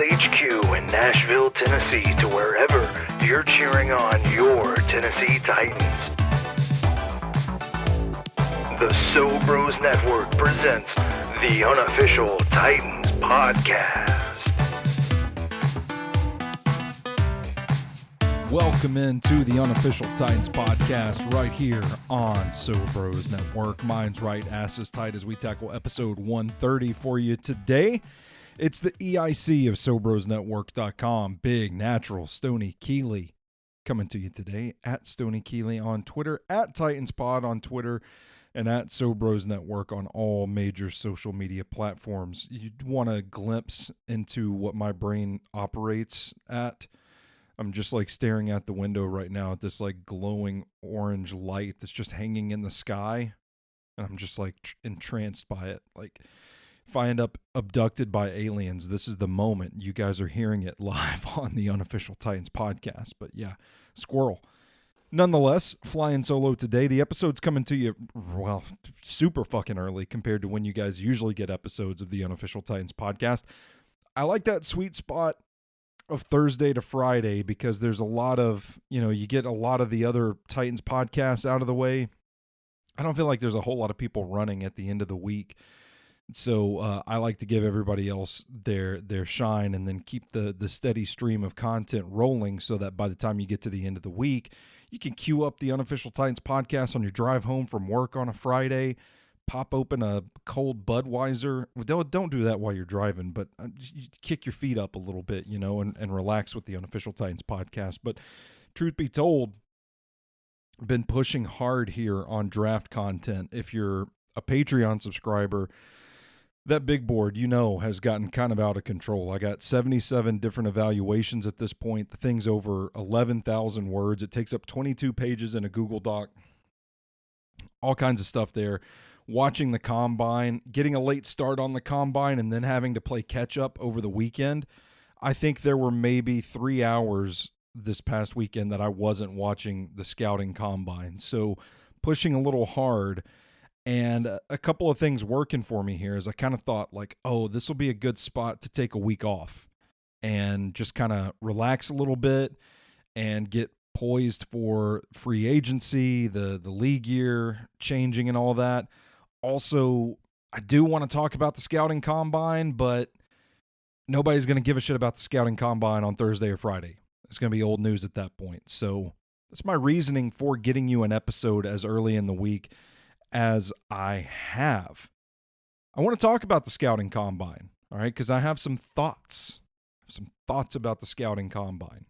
HQ in Nashville, Tennessee, to wherever you're cheering on your Tennessee Titans. The So Bros Network presents the Unofficial Titans Podcast. Welcome into the Unofficial Titans Podcast right here on So Bros Network. Mine's right, ass as tight as we tackle episode 130 for you today. It's the EIC of SoBrosNetwork.com. Big natural Stoney Keeley coming to you today at Stoney Keeley on Twitter, at TitansPod on Twitter, and at So Bros Network on all major social media platforms. You want a glimpse into what my brain operates at? I'm just like staring at the window right now at this like glowing orange light that's just hanging in the sky. And I'm just like entranced by it. Like if I end up abducted by aliens, this is the moment. You guys are hearing it live on the Unofficial Titans Podcast. But yeah, squirrel. Nonetheless, flying solo today. The episode's coming to you, well, super fucking early compared to when you guys usually get episodes of the Unofficial Titans Podcast. I like that sweet spot of Thursday to Friday because there's a lot of, you get a lot of the other Titans podcasts out of the way. I don't feel like there's a whole lot of people running at the end of the week. So I like to give everybody else their shine and then keep the steady stream of content rolling so that by the time you get to the end of the week, you can queue up the Unofficial Titans Podcast on your drive home from work on a Friday, pop open a cold Budweiser. Don't do that while you're driving, but you kick your feet up a little bit, and relax with the Unofficial Titans Podcast. But truth be told, I've been pushing hard here on draft content. If you're a Patreon subscriber, that big board, has gotten kind of out of control. I got 77 different evaluations at this point. The thing's over 11,000 words. It takes up 22 pages in a Google Doc. All kinds of stuff there. Watching the combine, getting a late start on the combine, and then having to play catch up over the weekend. I think there were maybe 3 hours this past weekend that I wasn't watching the scouting combine. So pushing a little hard, and a couple of things working for me here is I kind of thought like, oh, this will be a good spot to take a week off and just kind of relax a little bit and get poised for free agency, the league year changing and all that. Also, I do want to talk about the scouting combine, but nobody's going to give a shit about the scouting combine on Thursday or Friday. It's going to be old news at that point. So that's my reasoning for getting you an episode as early in the week as I have. I want to talk about the scouting combine, all right, because I have some thoughts about the scouting combine.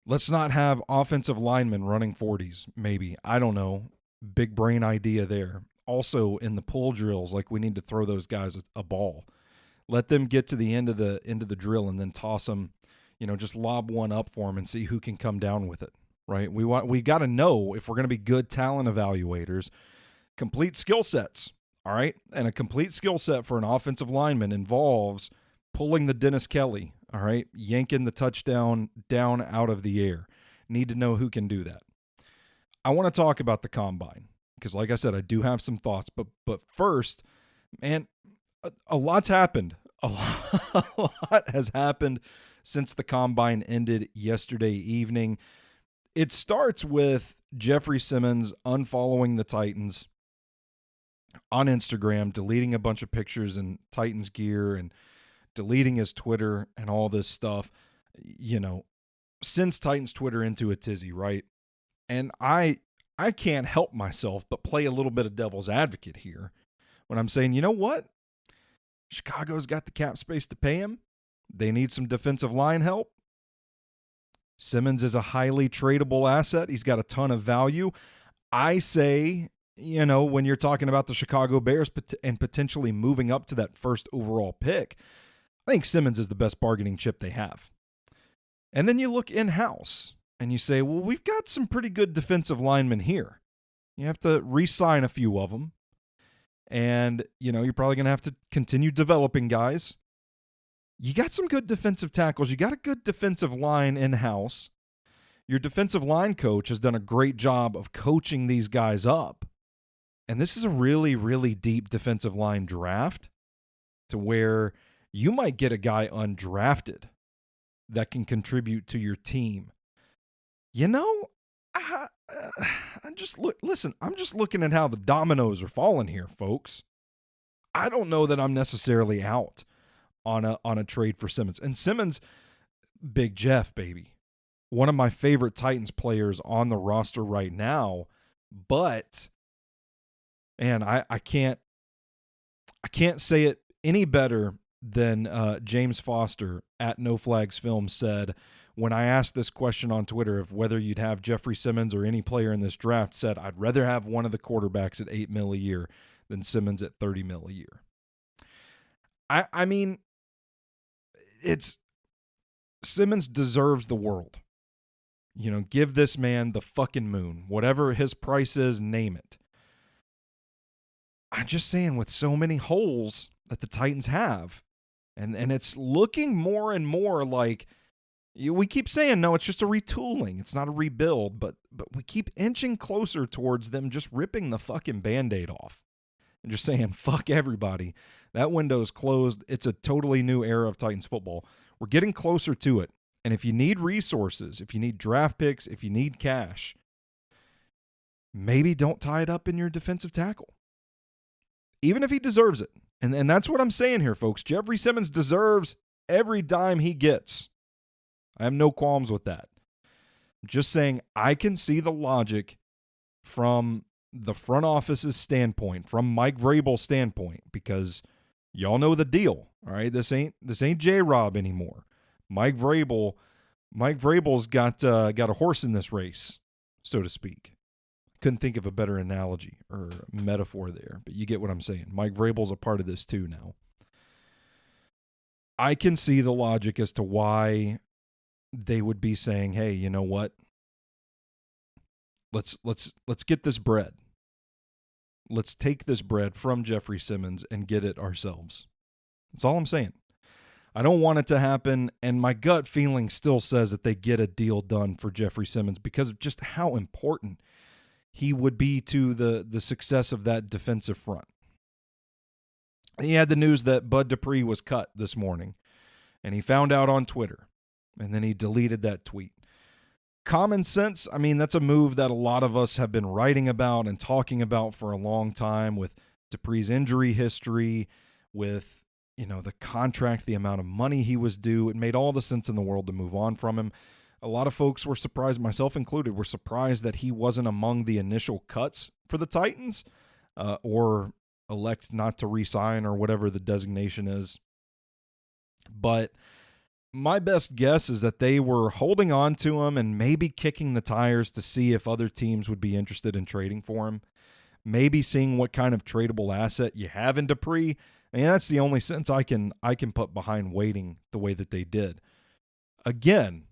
Let's not have offensive linemen running 40s, maybe. I don't know. Big brain idea there. Also, in the pull drills, like we need to throw those guys a ball. Let them get to the end of the drill and then toss them, just lob one up for them and see who can come down with it, right? We got to know if we're going to be good talent evaluators, complete skill sets, all right? And a complete skill set for an offensive lineman involves pulling the Dennis Kelly, all right? Yanking the touchdown down out of the air. Need to know who can do that. I want to talk about the combine because, like I said, I do have some thoughts. But first, man, a lot's happened. A lot has happened since the combine ended yesterday evening. It starts with Jeffery Simmons unfollowing the Titans on Instagram, deleting a bunch of pictures in Titans gear and deleting his Twitter and all this stuff. Sends Titans Twitter into a tizzy, right? And I can't help myself but play a little bit of devil's advocate here when I'm saying, you know what? Chicago's got the cap space to pay him. They need some defensive line help. Simmons is a highly tradable asset. He's got a ton of value. I say, when you're talking about the Chicago Bears and potentially moving up to that first overall pick, I think Simmons is the best bargaining chip they have. And then you look in-house. And you say, well, we've got some pretty good defensive linemen here. You have to re-sign a few of them. And, you're probably going to have to continue developing guys. You got some good defensive tackles. You got a good defensive line in-house. Your defensive line coach has done a great job of coaching these guys up. And this is a really, really deep defensive line draft to where you might get a guy undrafted that can contribute to your team. You know, I'm just looking at how the dominoes are falling here, folks. I don't know that I'm necessarily out on a trade for Simmons. And Simmons, Big Jeff, baby. One of my favorite Titans players on the roster right now, but and I can't say it any better than James Foster at No Flags Film said when I asked this question on Twitter of whether you'd have Jeffery Simmons or any player in this draft, said I'd rather have one of the quarterbacks at $8 million a year than Simmons at $30 million a year. I mean, it's Simmons deserves the world. You know, give this man the fucking moon. Whatever his price is, name it. I'm just saying, with so many holes that the Titans have, and it's looking more and more like, we keep saying, no, it's just a retooling. It's not a rebuild, but we keep inching closer towards them just ripping the fucking Band-Aid off and just saying, fuck everybody. That window's closed. It's a totally new era of Titans football. We're getting closer to it. And if you need resources, if you need draft picks, if you need cash, maybe don't tie it up in your defensive tackle, even if he deserves it. And that's what I'm saying here, folks. Jeffery Simmons deserves every dime he gets. I have no qualms with that. I'm just saying I can see the logic from the front office's standpoint, from Mike Vrabel's standpoint, because y'all know the deal, all right? This ain't J-Rob anymore. Mike Vrabel's got a horse in this race, so to speak. Couldn't think of a better analogy or metaphor there, but you get what I'm saying. Mike Vrabel's a part of this too now. I can see the logic as to why they would be saying, "Hey, you know what? Let's get this bread. Let's take this bread from Jeffery Simmons and get it ourselves." That's all I'm saying. I don't want it to happen, and my gut feeling still says that they get a deal done for Jeffery Simmons because of just how important he would be to the success of that defensive front. He had the news that Bud Dupree was cut this morning, and he found out on Twitter, and then he deleted that tweet. Common sense, I mean, that's a move that a lot of us have been writing about and talking about for a long time with Dupree's injury history, with the contract, the amount of money he was due. It made all the sense in the world to move on from him. A lot of folks were surprised, myself included, were surprised that he wasn't among the initial cuts for the Titans or elect not to re-sign or whatever the designation is. But my best guess is that they were holding on to him and maybe kicking the tires to see if other teams would be interested in trading for him. Maybe seeing what kind of tradable asset you have in Dupree. And that's the only sense I can put behind waiting the way that they did. Again,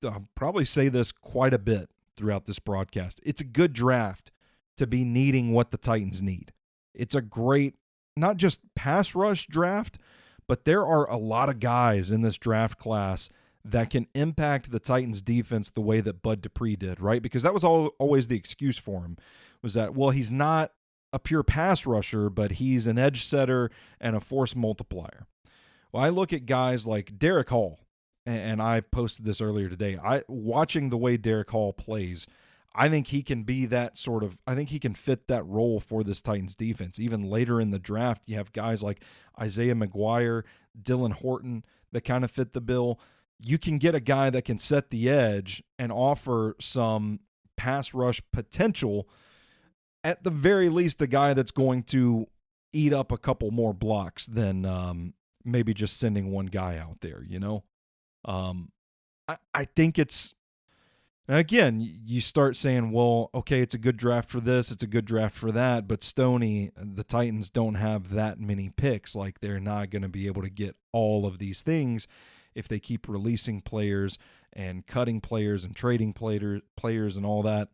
I'll probably say this quite a bit throughout this broadcast. It's a good draft to be needing what the Titans need. It's a great, not just pass rush draft, but there are a lot of guys in this draft class that can impact the Titans defense the way that Bud Dupree did, right? Because that was always the excuse for him, was that, well, he's not a pure pass rusher, but he's an edge setter and a force multiplier. Well, I look at guys like Derrick Hall, and I posted this earlier today. Watching the way Derrick Hall plays, I think he can be that sort of, I think he can fit that role for this Titans defense. Even later in the draft, you have guys like Isaiah McGuire, Dylan Horton that kind of fit the bill. You can get a guy that can set the edge and offer some pass rush potential. At the very least, a guy that's going to eat up a couple more blocks than maybe just sending one guy out there, I think it's, again, you start saying, well, okay, it's a good draft for this, it's a good draft for that, but Stoney, the Titans don't have that many picks. Like, they're not going to be able to get all of these things if they keep releasing players and cutting players and trading players and all that.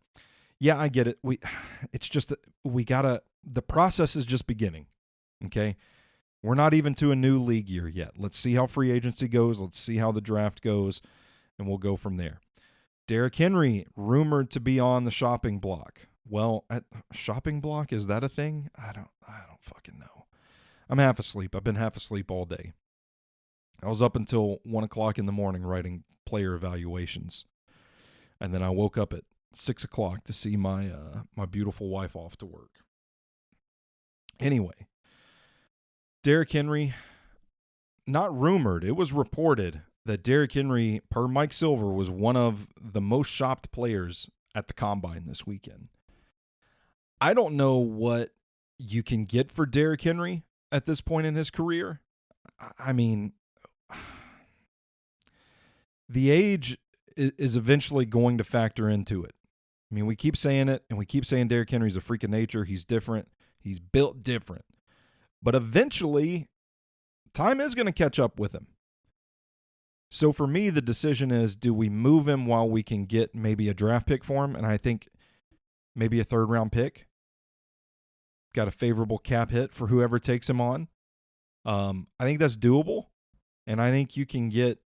Yeah, I get it. The process is just beginning, okay? We're not even to a new league year yet. Let's see how free agency goes. Let's see how the draft goes, and we'll go from there. Derrick Henry, rumored to be on the shopping block. Well, shopping block, is that a thing? I don't fucking know. I'm half asleep. I've been half asleep all day. I was up until 1 o'clock in the morning writing player evaluations. And then I woke up at 6 o'clock to see my beautiful wife off to work. Anyway, Derrick Henry, not rumored, it was reported that Derrick Henry, per Mike Silver, was one of the most shopped players at the Combine this weekend. I don't know what you can get for Derrick Henry at this point in his career. I mean, the age is eventually going to factor into it. I mean, we keep saying it, and we keep saying Derrick Henry's a freak of nature. He's different. He's built different. But eventually, time is going to catch up with him. So for me, the decision is, do we move him while we can get maybe a draft pick for him? And I think maybe a third-round pick. Got a favorable cap hit for whoever takes him on. I think that's doable. And I think you could get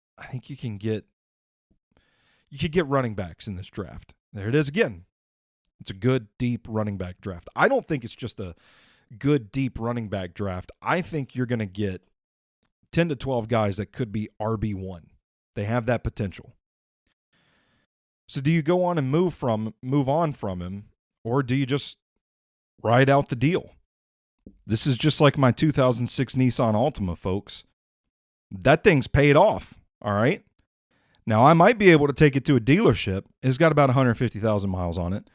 running backs in this draft. There it is again. It's a good, deep running back draft. I don't think it's just a good, deep running back draft. I think you're going to get 10 to 12 guys that could be RB1. They have that potential. So do you go on and move on from him, or do you just ride out the deal? This is just like my 2006 Nissan Altima, folks. That thing's paid off, all right? Now, I might be able to take it to a dealership. It's got about 150,000 miles on it.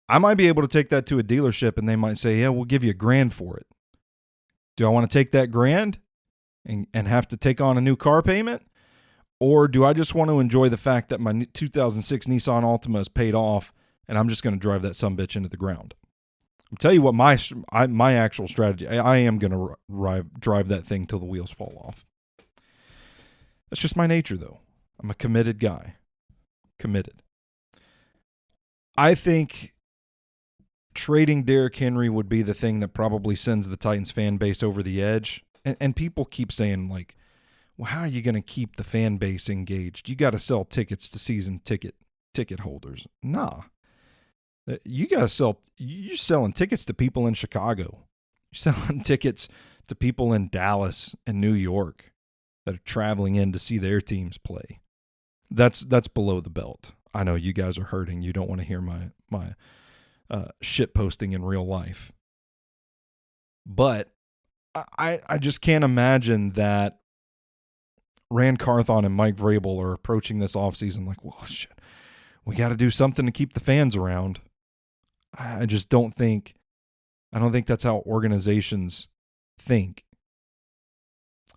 I might be able to take that to a dealership, and they might say, yeah, we'll give you $1,000 for it. Do I want to take that $1,000 and have to take on a new car payment? Or do I just want to enjoy the fact that my 2006 Nissan Altima is paid off, and I'm just going to drive that sumbitch into the ground? I'll tell you what my actual strategy, I am going to drive that thing till the wheels fall off. That's just my nature, though. I'm a committed guy. Committed. I think trading Derrick Henry would be the thing that probably sends the Titans fan base over the edge. And people keep saying, like, well, how are you going to keep the fan base engaged? You got to sell tickets to season ticket holders. Nah. You got to sell. You're selling tickets to people in Chicago. You're selling tickets to people in Dallas and New York that are traveling in to see their teams play. That's below the belt. I know you guys are hurting. You don't want to hear my shit posting in real life. But I just can't imagine that Rand Carthon and Mike Vrabel are approaching this offseason like, well, shit, we got to do something to keep the fans around. I don't think that's how organizations think.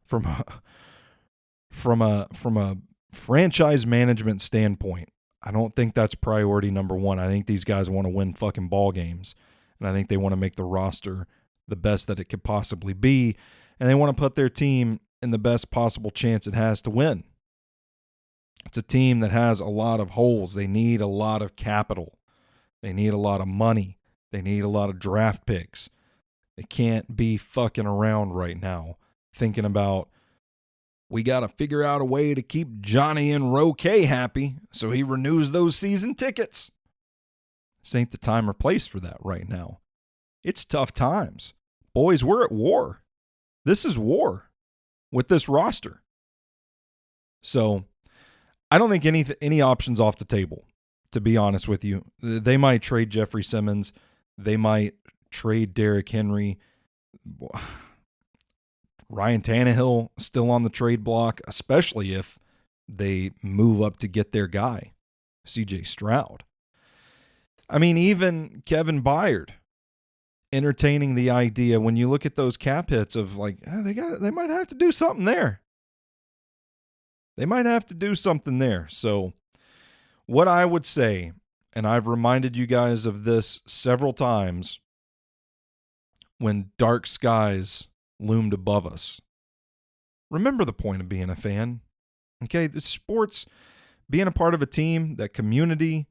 From a franchise management standpoint, I don't think that's priority number one. I think these guys want to win fucking ball games, and I think they want to make the roster the best that it could possibly be, and they want to put their team in the best possible chance it has to win. It's a team that has a lot of holes. They need a lot of capital. They need a lot of money. They need a lot of draft picks. They can't be fucking around right now thinking about, we got to figure out a way to keep Johnny and Roque happy so he renews those season tickets. This ain't the time or place for that right now. It's tough times. Boys, we're at war. This is war with this roster. So I don't think any options off the table, to be honest with you. They might trade Jeffery Simmons. They might trade Derrick Henry. Ryan Tannehill still on the trade block, especially if they move up to get their guy, C.J. Stroud. I mean, even Kevin Byard entertaining the idea, when you look at those cap hits of like, they might have to do something there. They might have to do something there. So what I would say, and I've reminded you guys of this several times when dark skies loomed above us, remember the point of being a fan. Okay, the sports, being a part of a team, that community,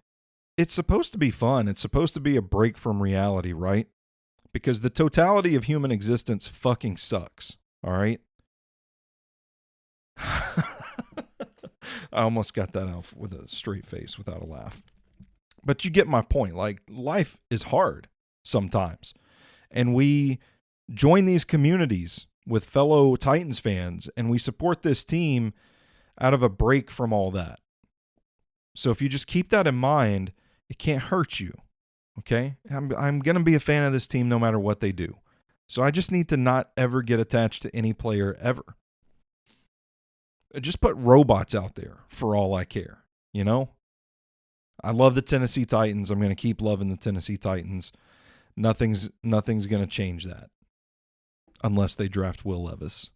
it's supposed to be fun. It's supposed to be a break from reality, right? Because the totality of human existence fucking sucks, all right? I almost got that out with a straight face without a laugh. But you get my point. Like, life is hard sometimes. And we join these communities with fellow Titans fans, and we support this team out of a break from all that. So if you just keep that in mind, it can't hurt you, okay? I'm going to be a fan of this team no matter what they do. So I just need to not ever get attached to any player ever. Just put robots out there for all I care, you know? I love the Tennessee Titans. I'm going to keep loving the Tennessee Titans. Nothing's going to change that unless they draft Will Levis,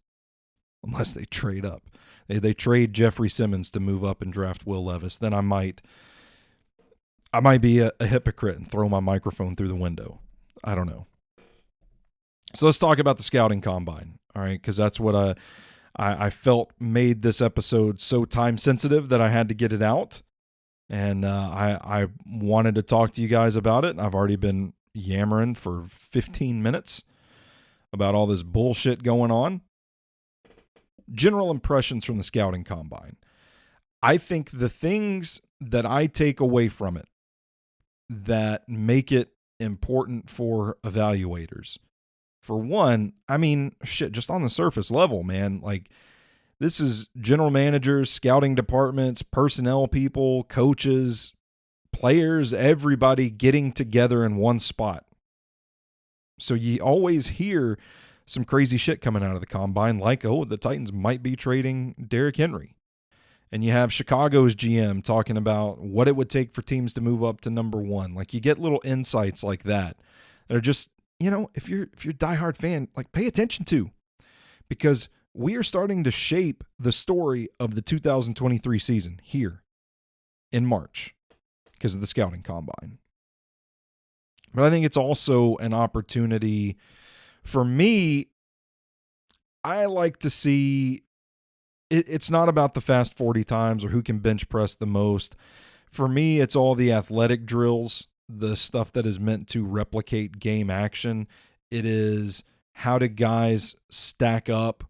unless they trade up. They trade Jeffery Simmons to move up and draft Will Levis. Then I might be a hypocrite and throw my microphone through the window. I don't know. So let's talk about the scouting combine, all right? Because that's what I felt made this episode so time sensitive that I had to get it out. And I wanted to talk to you guys about it. I've already been yammering for 15 minutes about all this bullshit going on. General impressions from the scouting combine. I think the things that I take away from it that make it important for evaluators. For one, I mean, shit, just on the surface level, man, like this is general managers, scouting departments, personnel people, coaches, players, everybody getting together in one spot. So you always hear some crazy shit coming out of the combine, like, oh, the Titans might be trading Derrick Henry. And you have Chicago's GM talking about what it would take for teams to move up to number one. Like you get little insights like that are just, you know, if you're a diehard fan, like pay attention to, because we are starting to shape the story of the 2023 season here in March because of the scouting combine. But I think it's also an opportunity for me. I like to see it's not about the fast 40 times or who can bench press the most. For me, it's all the athletic drills, the stuff that is meant to replicate game action. It is how do guys stack up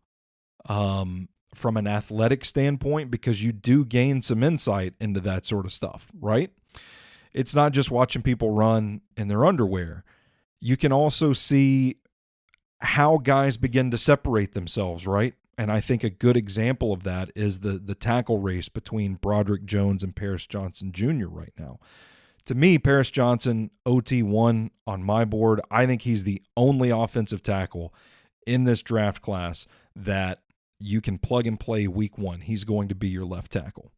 from an athletic standpoint, because you do gain some insight into that sort of stuff, right? It's not just watching people run in their underwear. You can also see how guys begin to separate themselves, right? And I think a good example of that is the tackle race between Broderick Jones and Paris Johnson Jr. right now. To me, Paris Johnson, OT1 on my board. I think he's the only offensive tackle in this draft class that you can plug and play week one. He's going to be your left tackle.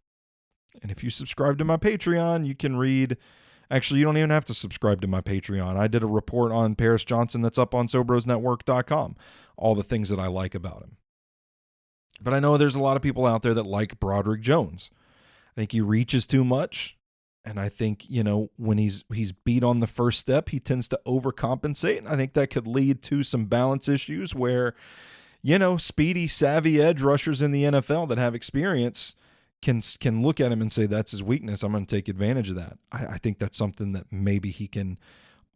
And if you subscribe to my Patreon, you can read. Actually, you don't even have to subscribe to my Patreon. I did a report on Paris Johnson that's up on SoBrosNetwork.com. All the things that I like about him. But I know there's a lot of people out there that like Broderick Jones. I think he reaches too much. And I think, you know, when he's beat on the first step, he tends to overcompensate. And I think that could lead to some balance issues where, you know, speedy, savvy edge rushers in the NFL that have experience can look at him and say, that's his weakness. I'm going to take advantage of that. I think that's something that maybe he can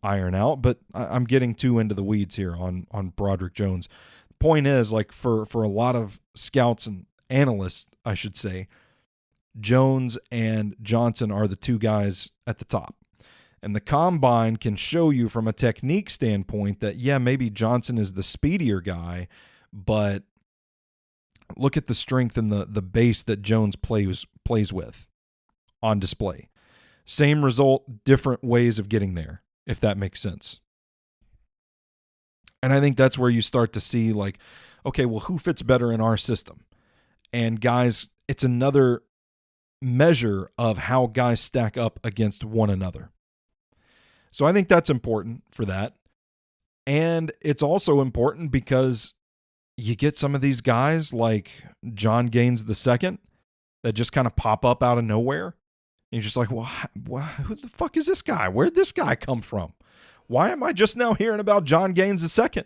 iron out. But I'm getting too into the weeds here on Broderick Jones. Point is, like, for a lot of scouts and analysts, I should say, Jones and Johnson are the two guys at the top. And the combine can show you from a technique standpoint that, yeah, maybe Johnson is the speedier guy, but look at the strength and the base that Jones plays with on display. Same result, different ways of getting there, if that makes sense. And I think that's where you start to see, like, okay, well, who fits better in our system? And guys, it's another measure of how guys stack up against one another. So I think that's important for that. And it's also important because you get some of these guys like John Gaines II that just kind of pop up out of nowhere. And you're just like, well, who the fuck is this guy? Where'd this guy come from? Why am I just now hearing about John Gaines II?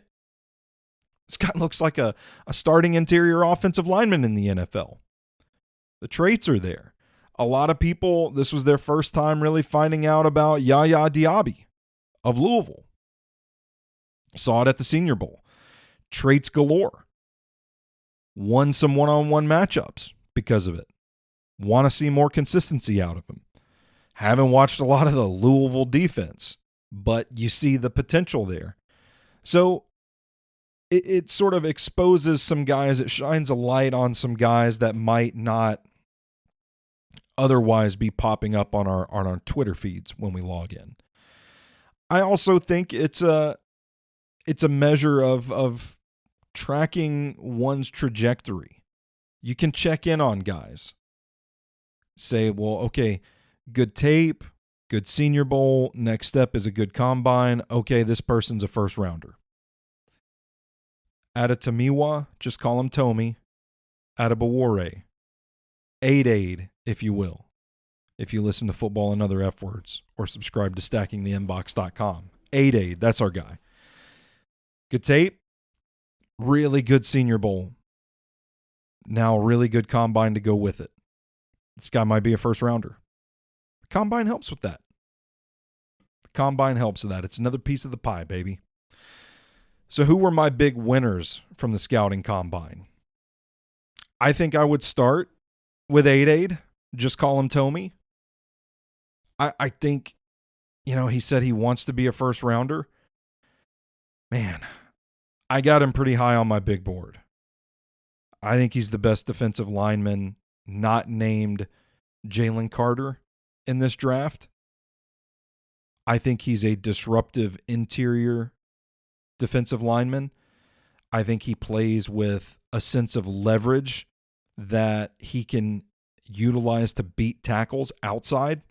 This guy looks like a starting interior offensive lineman in the NFL. The traits are there. A lot of people, this was their first time really finding out about Yaya Diaby of Louisville. Saw it at the Senior Bowl. Traits galore. Won some one-on-one matchups because of it. Want to see more consistency out of him. Haven't watched a lot of the Louisville defense, but you see the potential there. So it sort of exposes some guys. It shines a light on some guys that might not otherwise be popping up on our Twitter feeds when we log in. I also think it's a measure of tracking one's trajectory. You can check in on guys. Say, well, okay, good tape, good Senior Bowl. Next step is a good combine. Okay, this person's a first rounder. Adetomiwa, just call him Tommy. Adebawore. Aid, if you will. If you listen to Football and Other F Words or subscribe to stackingtheinbox.com. Aid, that's our guy. Good tape. Really good Senior Bowl. Now a really good combine to go with it. This guy might be a first rounder. The combine helps with that. The combine helps with that. It's another piece of the pie, baby. So who were my big winners from the scouting combine? I think I would start with Aid. Just call him Tommy. I think, he said he wants to be a first rounder. Man, I got him pretty high on my big board. I think he's the best defensive lineman not named Jalen Carter in this draft. I think he's a disruptive interior defensive lineman. I think he plays with a sense of leverage that he can utilize to beat tackles outside.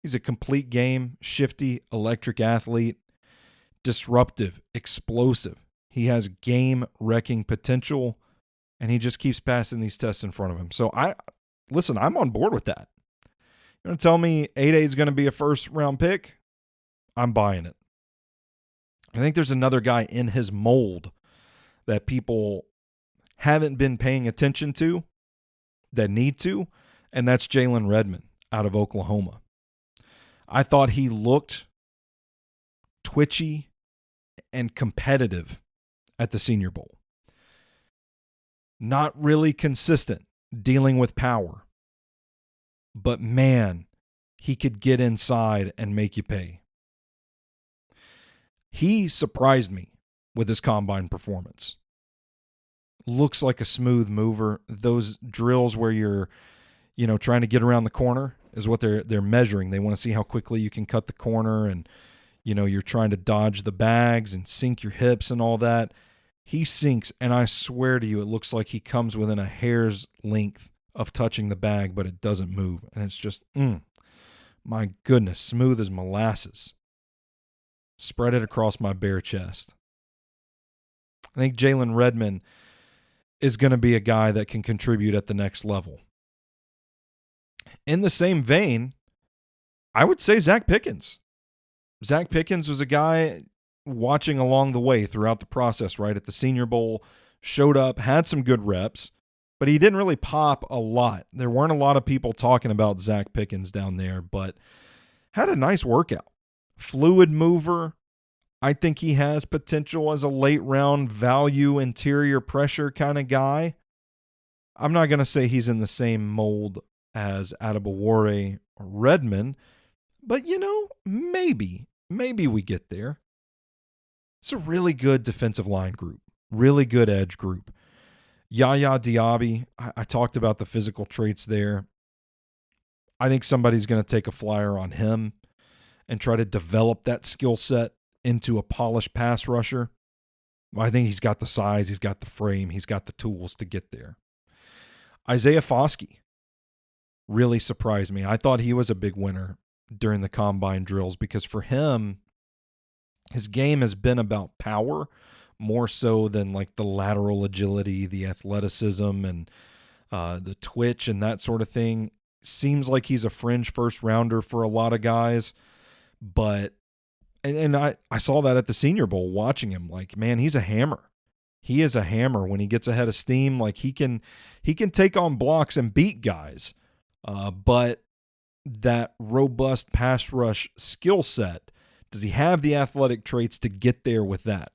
He's a complete game, shifty, electric athlete, disruptive, explosive. He has game-wrecking potential, and he just keeps passing these tests in front of him. So I'm on board with that. You're going to tell me 8A is going to be a first-round pick? I'm buying it. I think there's another guy in his mold that people haven't been paying attention to that need to, and that's Jalen Redmond out of Oklahoma. I thought he looked twitchy and competitive at the Senior Bowl. Not really consistent dealing with power. But man, he could get inside and make you pay. He surprised me with his combine performance. Looks like a smooth mover. Those drills where you're, trying to get around the corner is what they're measuring. They want to see how quickly you can cut the corner, and you're trying to dodge the bags and sink your hips and all that. He sinks, and I swear to you, it looks like he comes within a hair's length of touching the bag, but it doesn't move. And it's just, my goodness, smooth as molasses. Spread it across my bare chest. I think Jalen Redmond is going to be a guy that can contribute at the next level. In the same vein, I would say Zach Pickens. Zach Pickens was a guy watching along the way throughout the process, right? At the Senior Bowl, showed up, had some good reps, but he didn't really pop a lot. There weren't a lot of people talking about Zach Pickens down there, but had a nice workout. Fluid mover. I think he has potential as a late round value interior pressure kind of guy. I'm not going to say he's in the same mold as Adebawore or Redmond, but maybe we get there. It's a really good defensive line group, really good edge group. Yaya Diaby, I talked about the physical traits there. I think somebody's going to take a flyer on him and try to develop that skill set into a polished pass rusher. I think he's got the size, he's got the frame, he's got the tools to get there. Isaiah Foskey really surprised me. I thought he was a big winner during the combine drills because for him, his game has been about power more so than like the lateral agility, the athleticism, and the twitch and that sort of thing. Seems like he's a fringe first rounder for a lot of guys, but and I saw that at the Senior Bowl watching him. Like, man, he's a hammer. He is a hammer when he gets ahead of steam. Like he can take on blocks and beat guys, but that robust pass rush skill set, does he have the athletic traits to get there with that?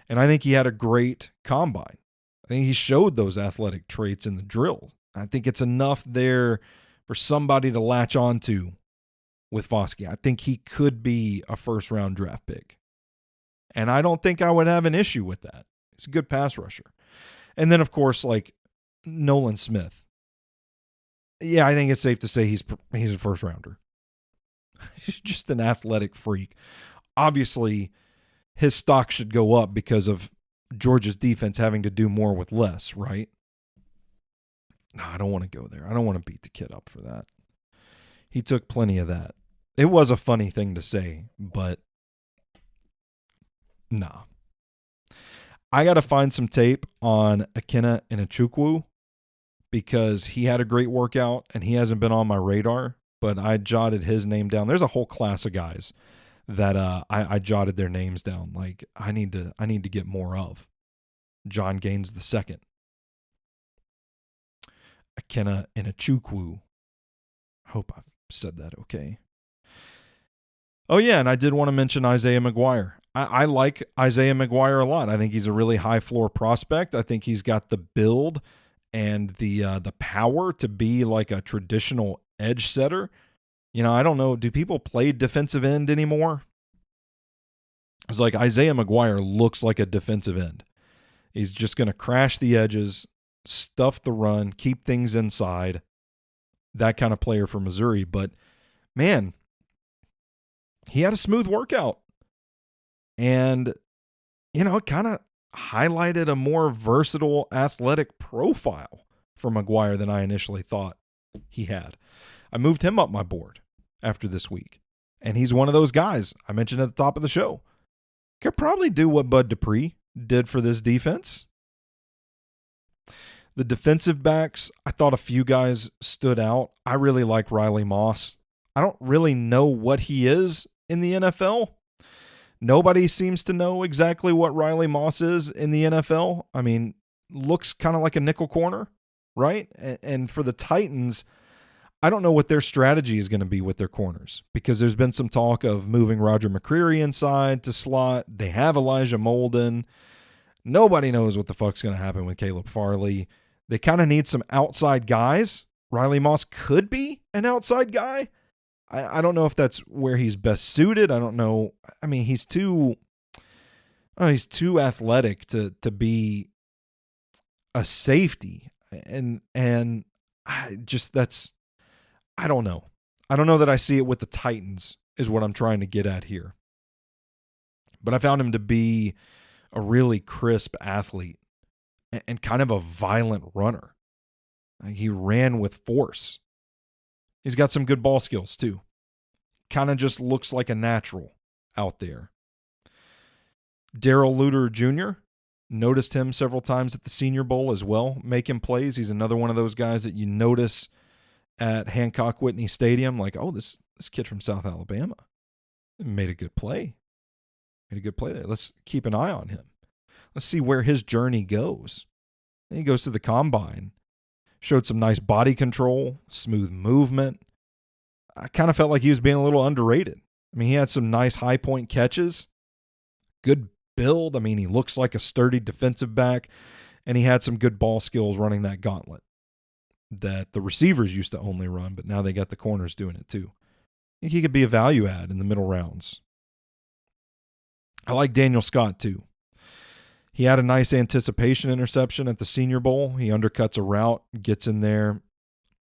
And I think he had a great combine. I think he showed those athletic traits in the drill. I think it's enough there for somebody to latch onto with Foskey. I think he could be a first-round draft pick. And I don't think I would have an issue with that. He's a good pass rusher. And then, of course, like Nolan Smith. Yeah, I think it's safe to say he's a first rounder. He's just an athletic freak. Obviously, his stock should go up because of Georgia's defense having to do more with less, right? No, I don't want to go there. I don't want to beat the kid up for that. He took plenty of that. It was a funny thing to say, but nah. I got to find some tape on Ikenna Inachukwu because he had a great workout and he hasn't been on my radar, but I jotted his name down. There's a whole class of guys that I jotted their names down. Like I need to get more of. John Gaines II. Ikenna Inachukwu. Hope I've said that okay. Oh, yeah, and I did want to mention Isaiah McGuire. I like Isaiah McGuire a lot. I think he's a really high-floor prospect. I think he's got the build and the power to be like a traditional edge setter. You know, I don't know. Do people play defensive end anymore? It's like Isaiah McGuire looks like a defensive end. He's just going to crash the edges, stuff the run, keep things inside. That kind of player for Missouri. But, man, he had a smooth workout. And, you know, it kind of highlighted a more versatile athletic profile for McGuire than I initially thought he had. I moved him up my board after this week. And he's one of those guys I mentioned at the top of the show. Could probably do what Bud Dupree did for this defense. The defensive backs, I thought a few guys stood out. I really like Riley Moss. I don't really know what he is in the NFL. Nobody seems to know exactly what Riley Moss is in the NFL. I mean, looks kind of like a nickel corner, right? And for the Titans, I don't know what their strategy is going to be with their corners because there's been some talk of moving Roger McCreary inside to slot. They have Elijah Molden. Nobody knows what the fuck's going to happen with Caleb Farley. They kind of need some outside guys. Riley Moss could be an outside guy. I don't know if that's where he's best suited. I don't know. I mean, he's too athletic to be a safety. And I don't know. I don't know that I see it with the Titans is what I'm trying to get at here. But I found him to be a really crisp athlete and kind of a violent runner. Like he ran with force. He's got some good ball skills too. Kind of just looks like a natural out there. Darrell Luter Jr., noticed him several times at the Senior Bowl as well, making plays. He's another one of those guys that you notice at Hancock Whitney Stadium, like, oh, this kid from South Alabama made a good play. Made a good play there. Let's keep an eye on him. Let's see where his journey goes. Then he goes to the combine. Showed some nice body control, smooth movement. I kind of felt like he was being a little underrated. I mean, he had some nice high point catches. Good build. I mean, he looks like a sturdy defensive back. And he had some good ball skills running that gauntlet that the receivers used to only run, but now they got the corners doing it too. I think he could be a value add in the middle rounds. I like Daniel Scott too. He had a nice anticipation interception at the Senior Bowl. He undercuts a route, gets in there,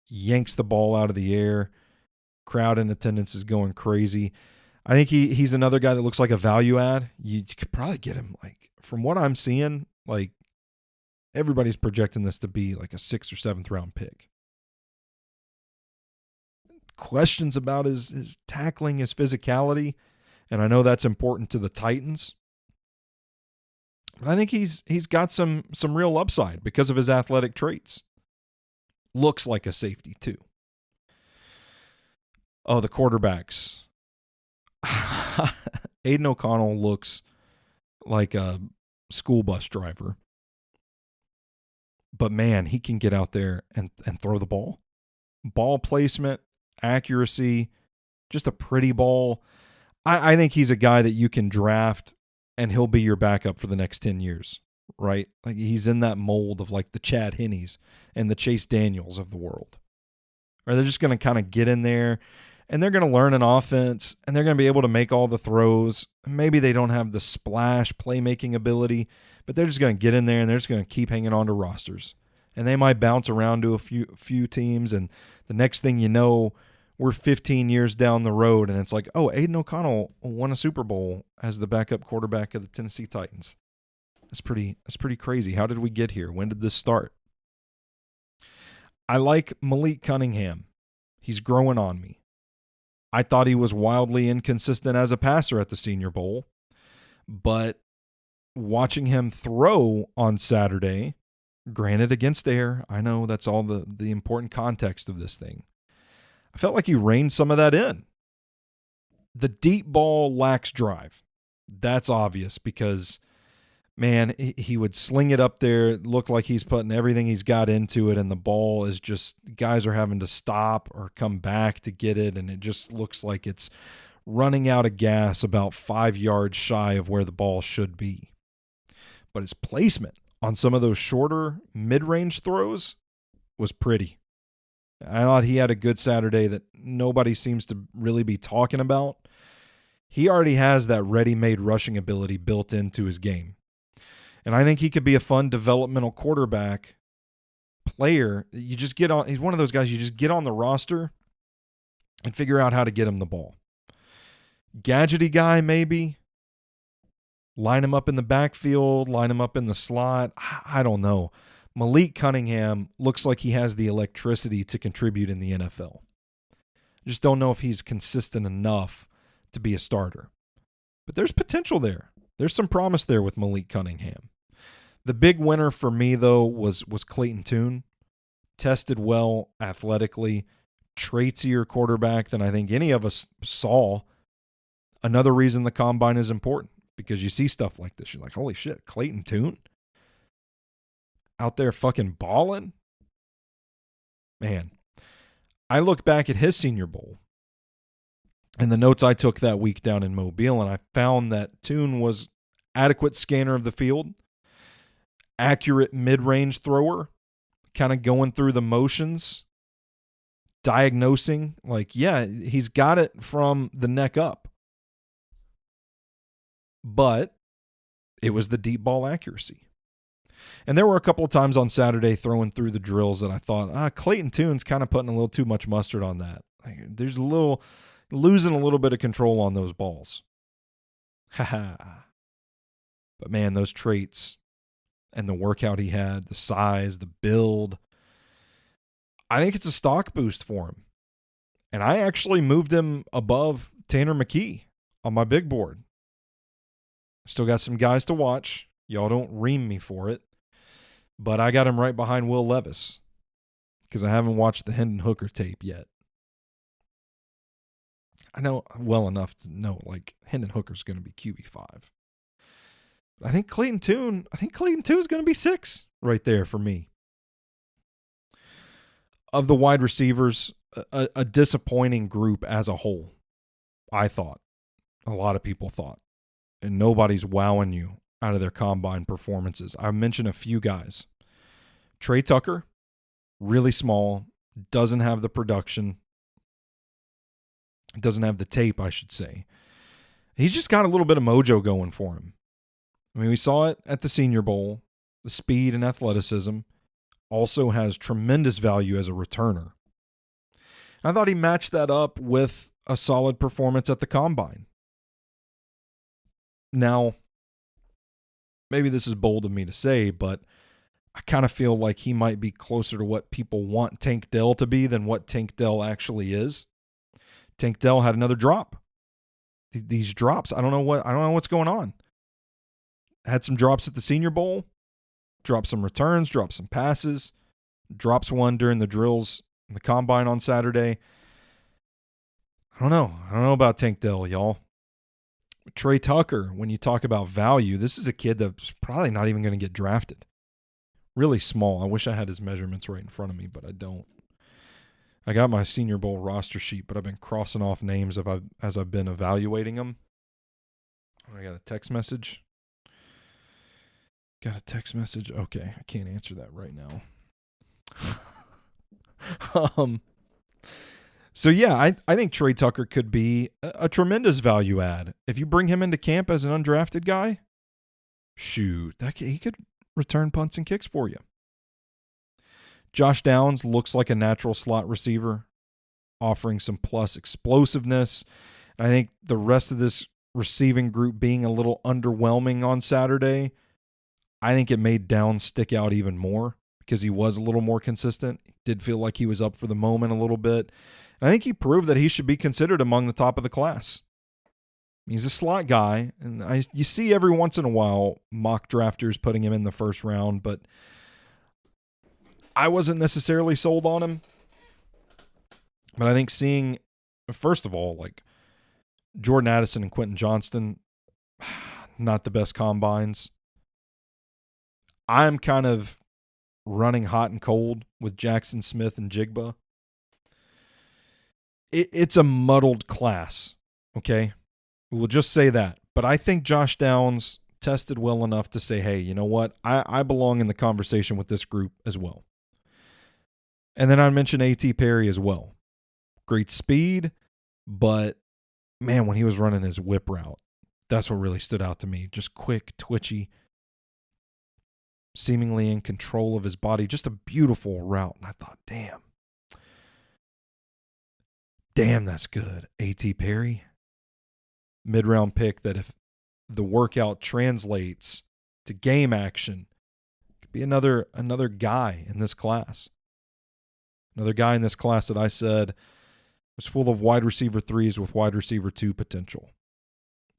yanks the ball out of the air. Crowd in attendance is going crazy. I think he's another guy that looks like a value add. You could probably get him, like, from what I'm seeing, like, everybody's projecting this to be like a 6th or 7th round pick. Questions about his tackling, his physicality, and I know that's important to the Titans. But I think he's got some real upside because of his athletic traits. Looks like a safety too. Oh, the quarterbacks. Aiden O'Connell looks like a school bus driver. But man, he can get out there and throw the ball. Ball placement, accuracy, just a pretty ball. I think he's a guy that you can draft and he'll be your backup for the next 10 years, right? Like he's in that mold of like the Chad Henneys and the Chase Daniels of the world. Or they're just going to kind of get in there and they're going to learn an offense, and they're going to be able to make all the throws. Maybe they don't have the splash playmaking ability, but they're just going to get in there, and they're just going to keep hanging on to rosters. And they might bounce around to a few teams, and the next thing you know, we're 15 years down the road, and it's like, oh, Aiden O'Connell won a Super Bowl as the backup quarterback of the Tennessee Titans. That's pretty crazy. How did we get here? When did this start? I like Malik Cunningham. He's growing on me. I thought he was wildly inconsistent as a passer at the Senior Bowl, but watching him throw on Saturday, granted against air, I know that's all the important context of this thing, I felt like he reined some of that in. The deep ball lacks drive. That's obvious because, man, he would sling it up there. It looked like he's putting everything he's got into it, and the ball is just, guys are having to stop or come back to get it, and it just looks like it's running out of gas about 5 yards shy of where the ball should be. But his placement on some of those shorter mid-range throws was pretty. I thought he had a good Saturday that nobody seems to really be talking about. He already has that ready-made rushing ability built into his game. And I think he could be a fun developmental quarterback player. You just get on, he's one of those guys you just get on the roster and figure out how to get him the ball. Gadgety guy, maybe. Line him up in the backfield, line him up in the slot. I don't know. Malik Cunningham looks like he has the electricity to contribute in the NFL. I just don't know if he's consistent enough to be a starter. But there's potential there. There's some promise there with Malik Cunningham. The big winner for me, though, was Clayton Tune. Tested well athletically. Traitsier quarterback than I think any of us saw. Another reason the combine is important, because you see stuff like this. You're like, holy shit, Clayton Tune? Out there fucking balling? Man, I look back at his Senior Bowl and the notes I took that week down in Mobile, and I found that Tune was adequate scanner of the field, accurate mid-range thrower, kind of going through the motions, diagnosing. Like, yeah, he's got it from the neck up. But it was the deep ball accuracy. And there were a couple of times on Saturday throwing through the drills that I thought, Clayton Tune's kind of putting a little too much mustard on that. There's losing a little bit of control on those balls. But man, those traits and the workout he had, the size, the build, I think it's a stock boost for him. And I actually moved him above Tanner McKee on my big board. Still got some guys to watch. Y'all don't ream me for it. But I got him right behind Will Levis because I haven't watched the Hendon Hooker tape yet. I know well enough to know, like, Hendon Hooker's going to be QB5. But I think Clayton Tune is going to be 6 right there for me. Of the wide receivers, a disappointing group as a whole, I thought. A lot of people thought. And nobody's wowing you out of their combine performances. I mentioned a few guys. Trey Tucker, really small, doesn't have the production, doesn't have the tape, I should say. He's just got a little bit of mojo going for him. I mean, we saw it at the Senior Bowl. The speed and athleticism. Also has tremendous value as a returner. I thought he matched that up with a solid performance at the combine. Now, maybe this is bold of me to say, but I kind of feel like he might be closer to what people want Tank Dell to be than what Tank Dell actually is. Tank Dell had another drop. These drops, I don't know what's going on. Had some drops at the Senior Bowl, dropped some returns, dropped some passes, drops one during the drills in the combine on Saturday. I don't know about Tank Dell, y'all. Trey Tucker, when you talk about value, this is a kid that's probably not even going to get drafted. Really small. I wish I had his measurements right in front of me, but I don't. I got my Senior Bowl roster sheet, but I've been crossing off names as I've been evaluating them. I got a text message. Okay, I can't answer that right now. So, yeah, I think Trey Tucker could be a tremendous value add. If you bring him into camp as an undrafted guy, shoot, he could return punts and kicks for you. Josh Downs looks like a natural slot receiver, offering some plus explosiveness. I think the rest of this receiving group being a little underwhelming on Saturday, I think it made Downs stick out even more because he was a little more consistent. Did feel like he was up for the moment a little bit. And I think he proved that he should be considered among the top of the class. He's a slot guy, and you see every once in a while mock drafters putting him in the first round, but I wasn't necessarily sold on him. But I think seeing, first of all, like Jordan Addison and Quentin Johnston, not the best combines. I'm kind of running hot and cold with Jackson Smith and Jigba. It's a muddled class, okay? We'll just say that. But I think Josh Downs tested well enough to say, hey, you know what? I belong in the conversation with this group as well. And then I mentioned A.T. Perry as well. Great speed, but, man, when he was running his whip route, that's what really stood out to me. Just quick, twitchy, seemingly in control of his body. Just a beautiful route. And I thought, damn, that's good. A.T. Perry. Mid-round pick that if the workout translates to game action, could be another guy in this class. Another guy in this class that I said was full of wide receiver 3s with wide receiver 2 potential.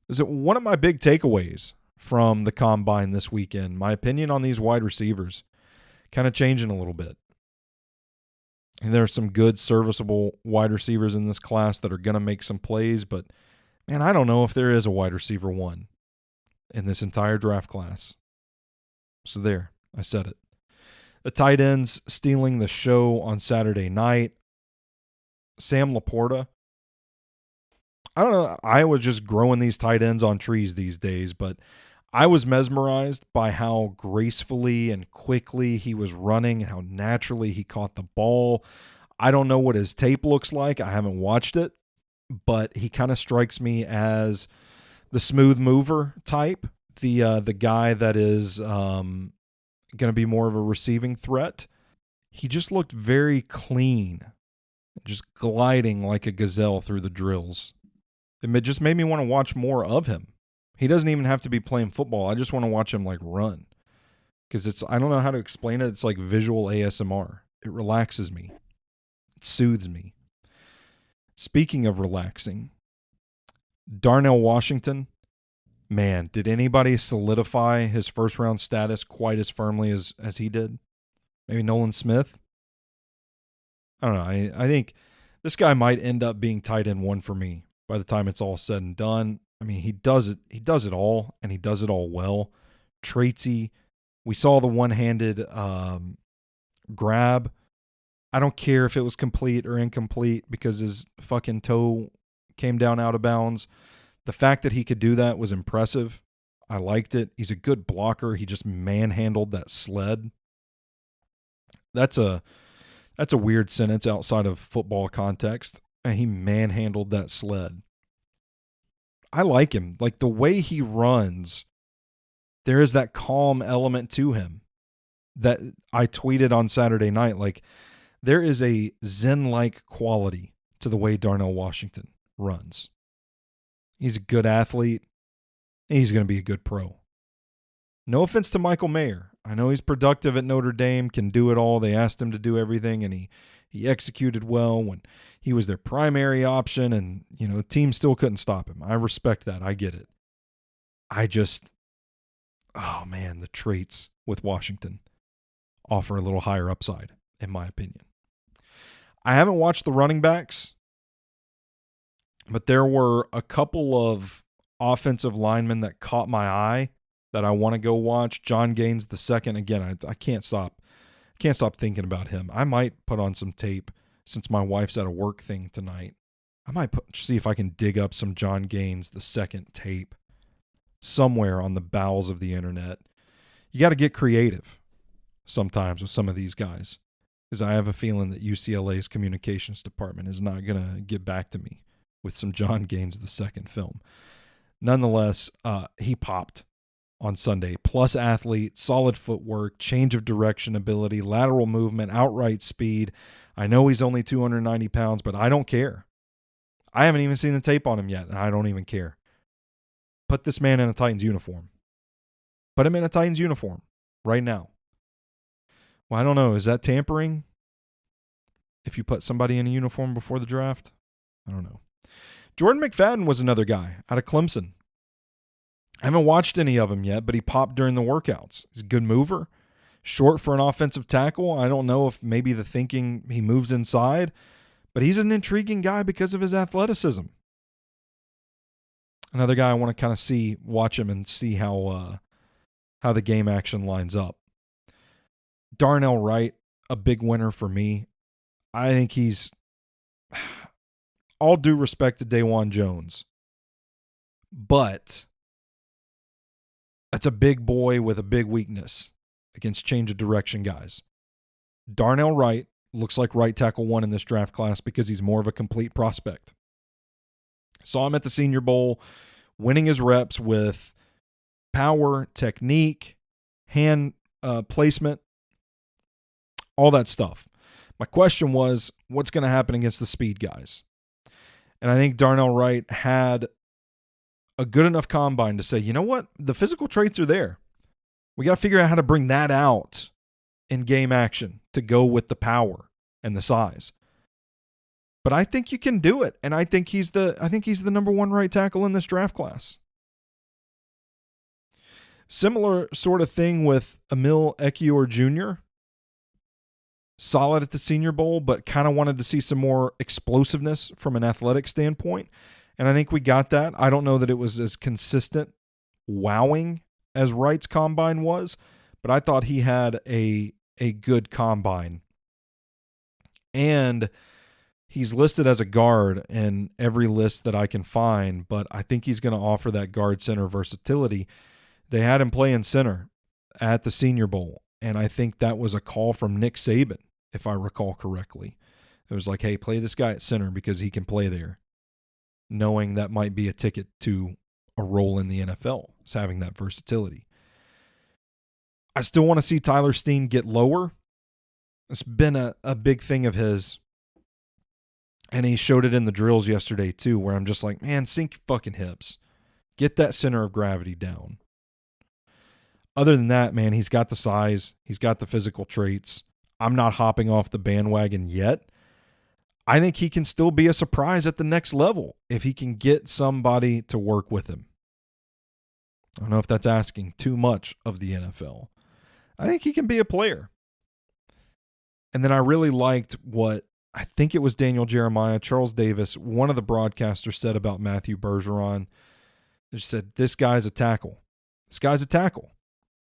Is it one of my big takeaways from the combine this weekend? My opinion on these wide receivers kind of changing a little bit. And there are some good, serviceable wide receivers in this class that are going to make some plays, but man, I don't know if there is a wide receiver 1 in this entire draft class. So there, I said it. The tight ends stealing the show on Saturday night. Sam Laporta. I don't know. Iowa's just growing these tight ends on trees these days, but I was mesmerized by how gracefully and quickly he was running and how naturally he caught the ball. I don't know what his tape looks like. I haven't watched it, but he kind of strikes me as the smooth mover type, the guy that is going to be more of a receiving threat. He just looked very clean, just gliding like a gazelle through the drills. It just made me want to watch more of him. He doesn't even have to be playing football. I just want to watch him like run because I don't know how to explain it. It's like visual ASMR. It relaxes me. It soothes me. Speaking of relaxing, Darnell Washington, man, did anybody solidify his first-round status quite as firmly as he did? Maybe Nolan Smith? I don't know. I think this guy might end up being tight end 1 for me by the time it's all said and done. I mean, he does it all, and he does it all well. Traitsy, we saw the one-handed grab. I don't care if it was complete or incomplete because his fucking toe came down out of bounds. The fact that he could do that was impressive. I liked it. He's a good blocker. He just manhandled that sled. That's a weird sentence outside of football context. And he manhandled that sled. I like him. Like the way he runs, there is that calm element to him that I tweeted on Saturday night. Like, there is a Zen-like quality to the way Darnell Washington runs. He's a good athlete. And he's going to be a good pro. No offense to Michael Mayer. I know he's productive at Notre Dame, can do it all. They asked him to do everything, and he executed well when he was their primary option, and, team still couldn't stop him. I respect that. I get it. Oh, man, the traits with Washington offer a little higher upside, in my opinion. I haven't watched the running backs, but there were a couple of offensive linemen that caught my eye that I want to go watch. John Gaines II, again, I can't stop thinking about him. I might put on some tape since my wife's at a work thing tonight. I might see if I can dig up some John Gaines II tape somewhere on the bowels of the internet. You got to get creative sometimes with some of these guys. because I have a feeling that UCLA's communications department is not going to get back to me with some John Gaines II film. Nonetheless, he popped on Sunday. Plus athlete, solid footwork, change of direction ability, lateral movement, outright speed. I know he's only 290 pounds, but I don't care. I haven't even seen the tape on him yet, and I don't even care. Put this man in a Titans uniform. Put him in a Titans uniform right now. Well, I don't know. Is that tampering? If you put somebody in a uniform before the draft? I don't know. Jordan McFadden was another guy out of Clemson. I haven't watched any of them yet, but he popped during the workouts. He's a good mover. Short for an offensive tackle. I don't know if maybe the thinking he moves inside, but he's an intriguing guy because of his athleticism. Another guy I want to kind of watch him and see how the game action lines up. Darnell Wright, a big winner for me. I think he's, all due respect to Dawan Jones, but that's a big boy with a big weakness against change of direction guys. Darnell Wright looks like right tackle 1 in this draft class because he's more of a complete prospect. Saw him at the Senior Bowl, winning his reps with power, technique, hand placement, all that stuff. My question was, what's going to happen against the speed guys? And I think Darnell Wright had a good enough combine to say, you know what? The physical traits are there. We got to figure out how to bring that out in game action to go with the power and the size. But I think you can do it, and I think he's the number 1 right tackle in this draft class. Similar sort of thing with Emil Ekiyor Jr. Solid at the Senior Bowl, but kind of wanted to see some more explosiveness from an athletic standpoint, and I think we got that. I don't know that it was as consistent, wowing as Wright's combine was, but I thought he had a good combine. And he's listed as a guard in every list that I can find, but I think he's going to offer that guard center versatility. They had him playing center at the Senior Bowl, and I think that was a call from Nick Saban, if I recall correctly. It was like, hey, play this guy at center because he can play there, knowing that might be a ticket to a role in the NFL, is having that versatility. I still want to see Tyler Steen get lower. It's been a big thing of his. And he showed it in the drills yesterday too, where I'm just like, man, sink your fucking hips. Get that center of gravity down. Other than that, man, he's got the size. He's got the physical traits. I'm not hopping off the bandwagon yet. I think he can still be a surprise at the next level if he can get somebody to work with him. I don't know if that's asking too much of the NFL. I think he can be a player. And then I really liked what I think it was Daniel Jeremiah, Charles Davis, one of the broadcasters said about Matthew Bergeron. They said, this guy's a tackle. This guy's a tackle.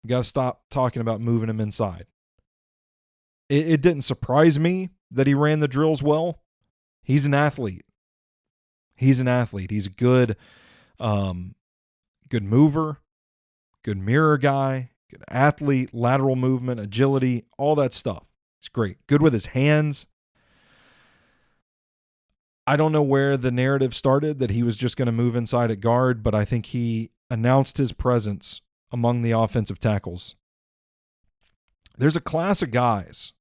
You got to stop talking about moving him inside. It didn't surprise me that he ran the drills well. He's an athlete. He's an athlete. He's a good mover, good mirror guy, good athlete, lateral movement, agility, all that stuff. He's great. Good with his hands. I don't know where the narrative started that he was just going to move inside at guard, but I think he announced his presence among the offensive tackles. There's a class of guys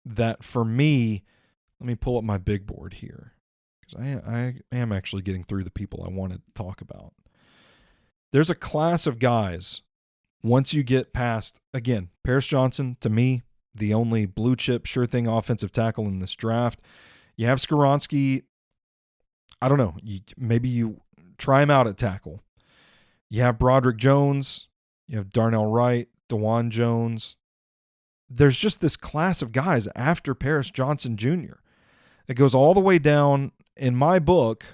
that, for me, let me pull up my big board here, because I am actually getting through the people I wanted to talk about. There's a class of guys, once you get past, again, Paris Johnson, to me, the only blue chip, sure thing offensive tackle in this draft. You have Skoronski. I don't know. Maybe you try him out at tackle. You have Broderick Jones. You have Darnell Wright, DeJuan Jones. There's just this class of guys after Paris Johnson Jr. It goes all the way down, in my book,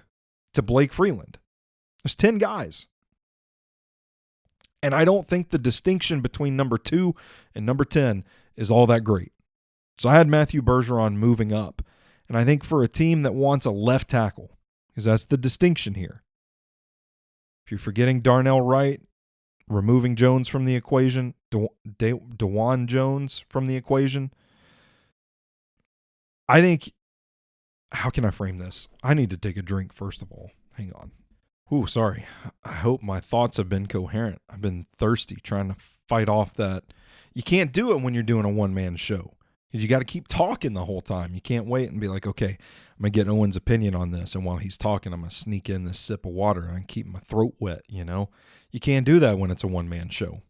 to Blake Freeland. There's 10 guys. And I don't think the distinction between number 2 and number 10 is all that great. So I had Matthew Bergeron moving up. And I think for a team that wants a left tackle, because that's the distinction here. If you're forgetting Darnell Wright, removing Jones from the equation, DeJuan Jones from the equation, I think, how can I frame this? I need to take a drink first of all. Hang on. Ooh, sorry. I hope my thoughts have been coherent. I've been thirsty trying to fight off that. You can't do it when you're doing a one-man show. Because you got to keep talking the whole time. You can't wait and be like, okay, I'm going to get Owen's opinion on this. And while he's talking, I'm going to sneak in this sip of water and keep my throat wet, you know? You can't do that when it's a one-man show.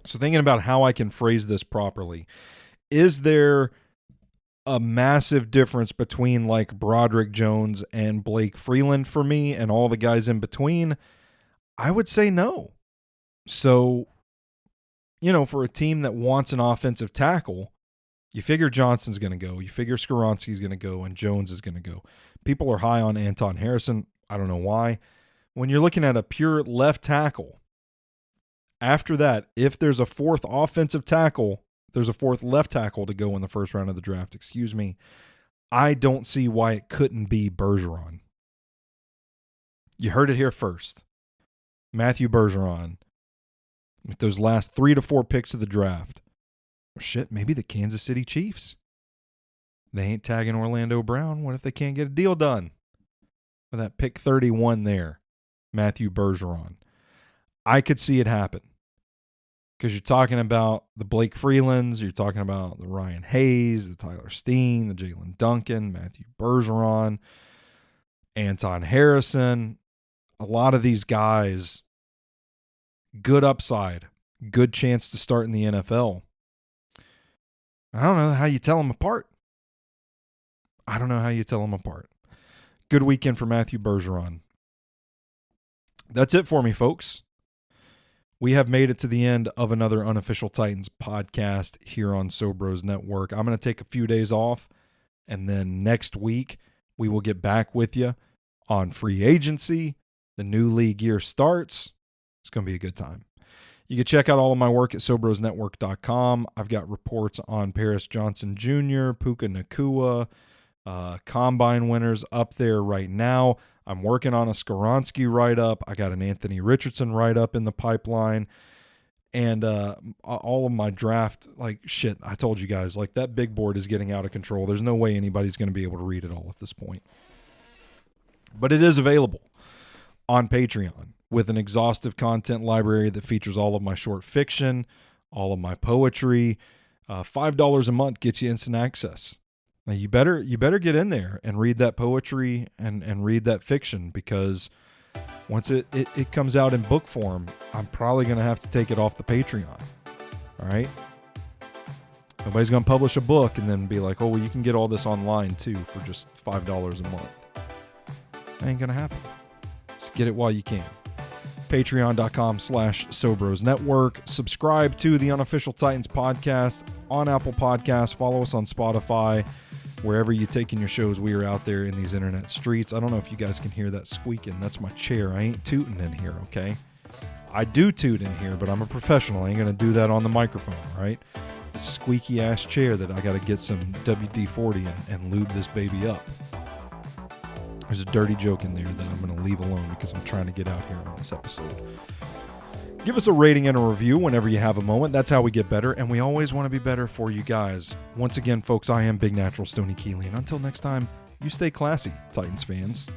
So thinking about how I can phrase this properly, is there a massive difference between like Broderick Jones and Blake Freeland for me and all the guys in between? I would say no. So, you know, for a team that wants an offensive tackle, you figure Johnson's going to go. You figure Skoronski's going to go and Jones is going to go. People are high on Anton Harrison. I don't know why. When you're looking at a pure left tackle, after that, if there's a fourth offensive tackle, there's a fourth left tackle to go in the first round of the draft, I don't see why it couldn't be Bergeron. You heard it here first. Matthew Bergeron, with those last 3 to 4 picks of the draft. Shit, maybe the Kansas City Chiefs. They ain't tagging Orlando Brown. What if they can't get a deal done? With that pick 31 there, Matthew Bergeron. I could see it happen. Because you're talking about the Blake Freelands, you're talking about the Ryan Hayes, the Tyler Steen, the Jalen Duncan, Matthew Bergeron, Anton Harrison. A lot of these guys, good upside, good chance to start in the NFL. I don't know how you tell them apart. Good weekend for Matthew Bergeron. That's it for me, folks. We have made it to the end of another Unofficial Titans podcast here on Sobros Network. I'm going to take a few days off, and then next week we will get back with you on free agency. The new league year starts. It's going to be a good time. You can check out all of my work at SobrosNetwork.com. I've got reports on Paris Johnson Jr., Puka Nacua, combine winners up there right now. I'm working on a Skoronski write-up. I got an Anthony Richardson write-up in the pipeline. And all of my draft, I told you guys, that big board is getting out of control. There's no way anybody's going to be able to read it all at this point. But it is available on Patreon with an exhaustive content library that features all of my short fiction, all of my poetry. $5 a month gets you instant access. Now you better get in there and read that poetry and read that fiction, because once it comes out in book form, I'm probably going to have to take it off the Patreon. All right? Nobody's going to publish a book and then be like, oh, well, you can get all this online too for just $5 a month. That ain't going to happen. Just get it while you can. Patreon.com/Sobros Network. Subscribe to the Unofficial Titans Podcast on Apple Podcasts. Follow us on Spotify. Wherever you're taking your shows, we are out there in these internet streets. I don't know if you guys can hear that squeaking. That's my chair. I ain't tooting in here, okay? I do toot in here, but I'm a professional. I ain't going to do that on the microphone, all right? This squeaky-ass chair that I got to get some WD-40 and lube this baby up. There's a dirty joke in there that I'm going to leave alone because I'm trying to get out here on this episode. Give us a rating and a review whenever you have a moment. That's how we get better, and we always want to be better for you guys. Once again, folks, I am Big Natural Stoney Keeley, and until next time, you stay classy, Titans fans.